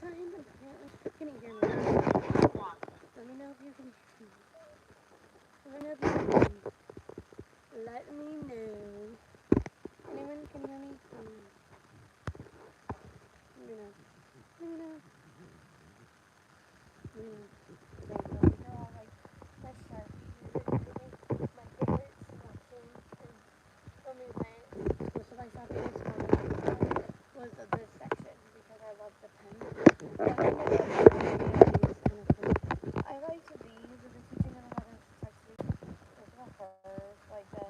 time, apparently, can you hear me? Let me know if you can hear me. Let me know if you can hear me. Let me know. Anyone can hear me? Let me know. Let me know. Let me know. Okay, so these are all like my Sharpies. My favorite selection is when we went grocery shopping in school was this section because I love the pens. So I think it's kind of cool. I liked these with the teaching them how to text me. Those were hers, like the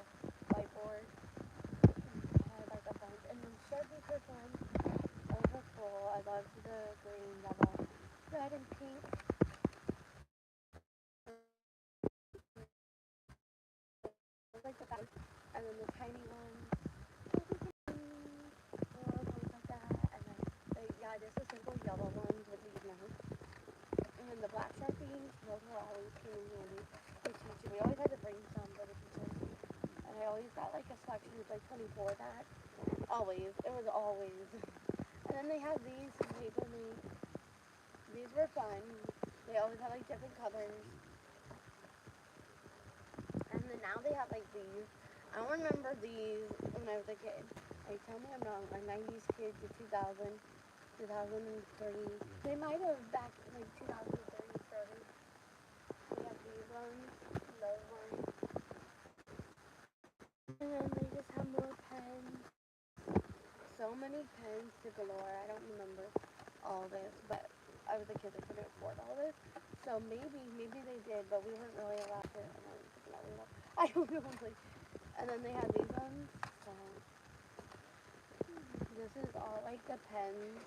whiteboard. I had like a bunch. And then Sharpies were fun. Those were cool. I loved the green, yellow, red, and pink. Those like the best. And then the tiny ones. Ones like that. And then, yeah, just the simple yellow ones with these notes. And then the black Sharpies, those were always came in handy. The teacher, we always had to bring some for the teachers. And I always got like a selection with like 24 back. Always. It was always. And then they had these paper mate. These were fun. They always had like different colors. And then now they have like these. I don't remember these when I was a kid. Like, tell me I'm wrong. A 90s kid to 2000, 2003. They might have back in like 2030 started. They have these ones, those ones. And then they just have more pens. So many pens to galore. I don't remember all this, but I was a kid that couldn't afford all this. So maybe they did, but we weren't really allowed to. I don't know. Like, and then they had these ones. So this is all like the pens.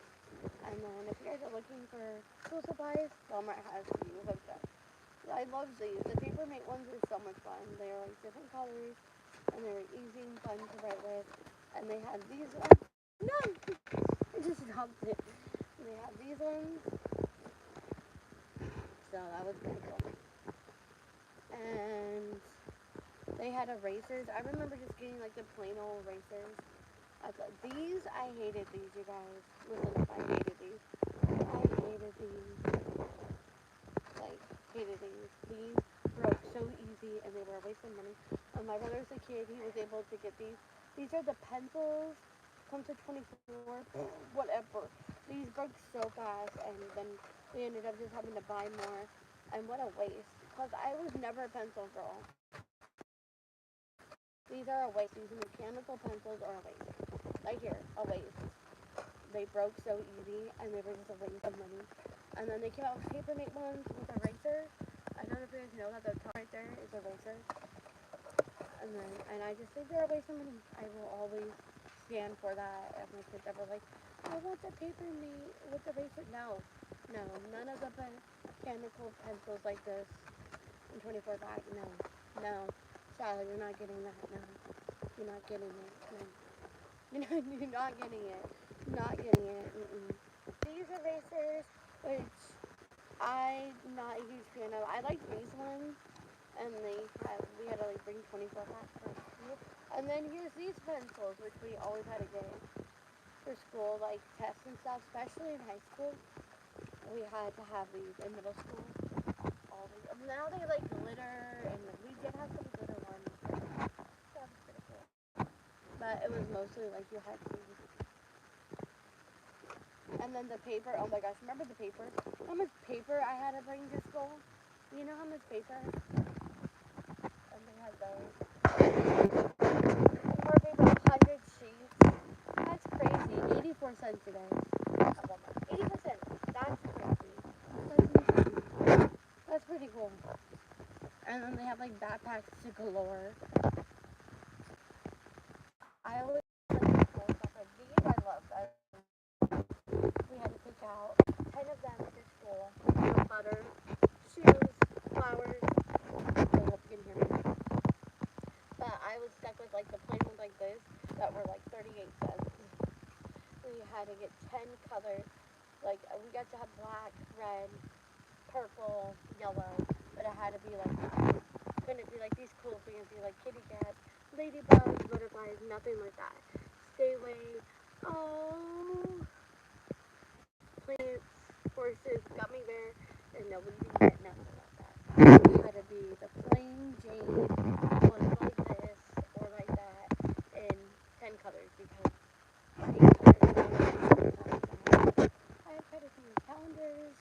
And then if you guys are looking for school supplies, Walmart has you hooked up. I love these. The paper mate ones are so much fun. They are like different colors, and they were easy and fun to write with. And they had these ones. No, I just dropped it. And they had these ones. So that was pretty cool. And they had erasers. I remember just getting like the plain old erasers. These, I hated these, you guys. Listen up, I hated these. I hated these. Like, hated these. These broke so easy and they were a waste of money. My brother's a kid, he was able to get these. These are the pencils. Comes to 24, whatever. These broke so fast and then we ended up just having to buy more. And what a waste. Because I was never a pencil girl. These are a waste. These mechanical pencils are a waste. Right here, a waste. They broke so easy and they were just a waste of money. And then they came out with paper mate ones with erasers. I don't know if you guys know that the top right there is eraser. And I just think they're a waste of money. I will always stand for that. If my kids ever like, I want the paper mate with eraser. No, none of the mechanical pencils like this in 24 back. No. Sally, you're not getting that. No, you're not getting it. No. You're not getting it. Not getting it. These erasers, which I'm not a huge fan of. I like these ones, and we had to like bring 24 packs for school. And then here's these pencils, which we always had to get for school, like tests and stuff, especially in high school. We had to have these in middle school. All these. Now they like glitter, and we did have some glitter ones. That was pretty cool. But it was mostly like you had to. And then the paper, oh my gosh, remember the paper? How much paper I had to bring to school? You know how much paper? And they had those. More paper, 100 sheets. That's crazy. 84 cents today. 84 cents. That's crazy. That's insane. That's pretty cool. And then they have like backpacks to galore. I always like the cool stuff. Like these I loved. We had to pick out 10 of them for school. Butter, shoes, flowers. I hope you can hear me. But I was stuck with like the plain ones like this that were like 38 cents. We had to get 10 colors. Like we got to have black, red, purple, yellow. But it had to be like, couldn't be like these cool fancy like kitty cats, ladybugs, butterflies, nothing like that. Stay away. Oh, plants. horses, gummy bear, and nobody can get nothing like that. It had to be the plain Jane, was like this or like that, in 10 colors because or 8 colors. I have quite a few calendars,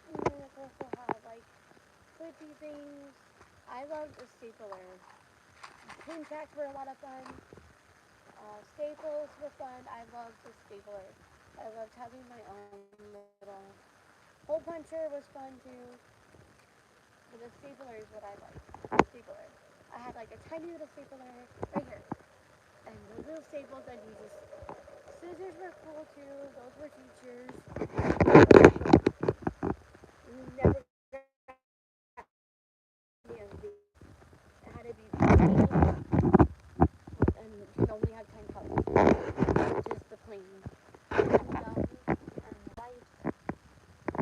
and then I also have like clippy things. I love the stapler. Pin tracks were a lot of fun. Staples were fun. I love the stapler. I loved having my own little hole puncher was fun too. But the stapler is what I like. Stapler. I had like a tiny little stapler right here. And the little staples that you just scissors were cool too. Those were teachers. You never got any of these. It had to be plain and you can only have 10 colors. Just the plain. White.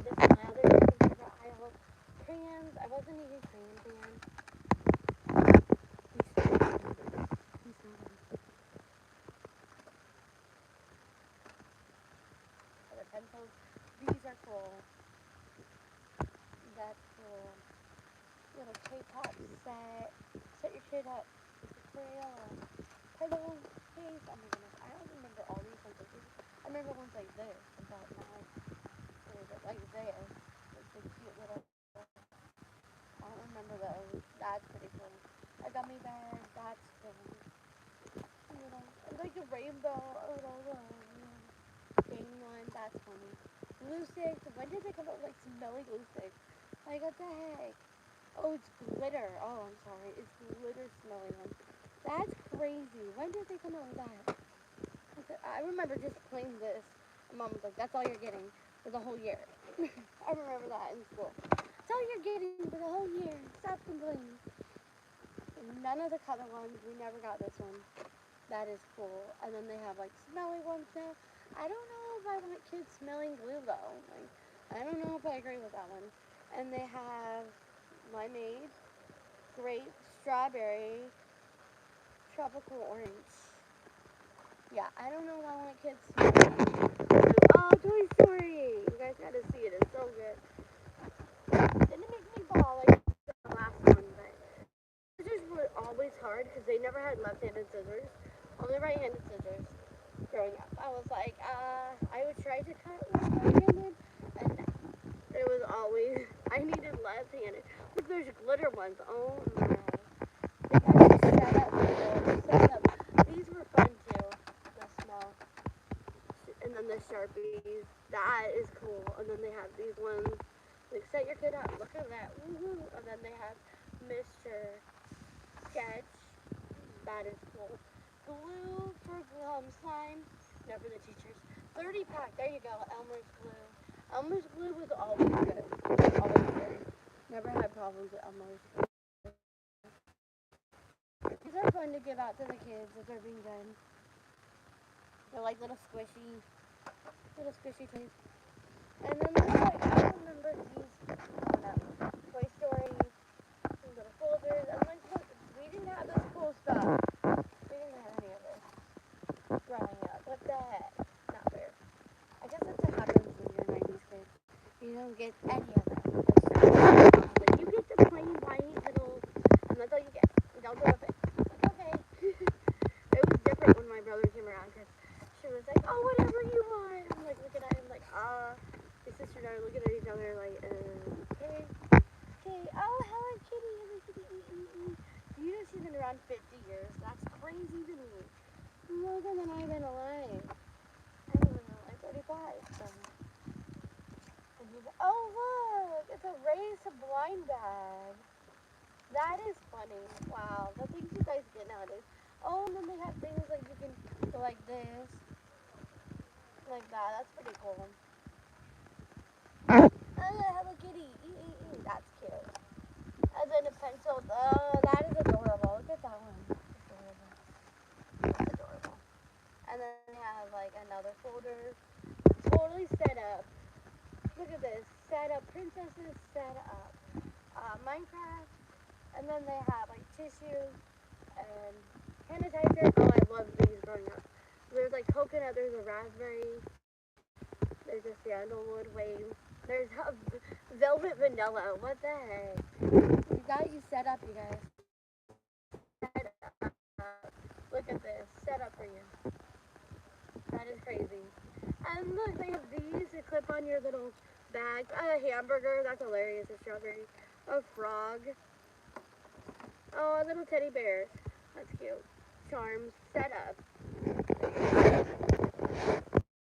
This is my other favorite aisle. Crayons. I wasn't a huge crayon fan. He's not. The pencils. These are cool. That's cool. Little K-pop set. Set your kid up with the crayon. Pillow case. Oh my goodness. I don't remember all these ones. I remember ones like this. About now. Or is it like there? It's a cute little. I don't remember those. That's pretty cool. A gummy bear. That's cool. Like a rainbow. A little game one. That's funny. Glue sticks. When did they come up with like smelly glue sticks? Like what the heck? Oh, it's glitter. Oh, I'm sorry. It's glitter smelling one. That's crazy. When did they come out with that? I remember just plain this. And Mom was like, that's all you're getting for the whole year. I remember that in school. That's all you're getting for the whole year. Stop complaining. And none of the color ones. We never got this one. That is cool. And then they have like smelly ones now. I don't know if I want kids smelling glue though. Like, I don't know if I agree with that one. And they have limeade, grape, strawberry, tropical orange. Yeah, I don't know if I want kids smelling. Oh, Toy Story! You guys gotta see it. It's so good. Didn't make me ball like the last one, but scissors were always hard because they never had left-handed scissors, only right-handed scissors. Growing up, I was like, I would try to cut with right-handed, and it was always I needed left-handed. Look, there's glitter ones. Oh no! They got you set up. Set up. These were fun too. The small, and then the Sharpies. That is cool. And then they have these ones. Like set your kid up. Look at that. Woohoo! And then they have Mr. Sketch. That is cool. Glue for slime. No, for the teachers. 30 pack. There you go. Elmer's glue. Elmer's glue was always good. Always good. Never had problems with Elmer's glue. These are fun to give out to the kids if they're being done. They're like little squishy toys. And then there's like, I remember these, Toy Story, little folders. And like, look, we didn't have this cool stuff. We didn't have any of this growing up. What the heck? Not fair. I guess that's what happens when you're 90s kids. You don't get any of that. Like, you get the plain white little, and that's all you get. You don't get a thing. That's okay. It was different when my brother came around because she was like, oh, whatever you want. I'm like, look at that. I'm like, my sister and I are looking at each other like, okay. Okay. Oh, Hello Kitty. Hello Kitty. You know she's been around 50 years. That's crazy to me. Longer than I've been alive. I'm only like 35. So. And he's like, oh, look. It's a raised blind bag. That is funny. Wow. The things you guys get nowadays. Oh, and then they have things like you can go like this. Like that. That's pretty cool. Oh, Hello Kitty. That's cute. And then a pencil. Oh, that is adorable. Look at that one. That's adorable. And then they have like another folder. Totally set up. Look at this. Set up. Princesses set up. Minecraft. And then they have like tissue and sanitizer. Oh, I love these growing up. There's like coconut. There's a raspberry. There's just, yeah, sandalwood wave. There's a velvet vanilla. What the heck? You got you set up, you guys. Set up. Look at this. Set up for you. That is crazy. And look, they have these to clip on your little bag. A hamburger. That's hilarious. A strawberry. A frog. Oh, a little teddy bear. That's cute. Charms. Set up.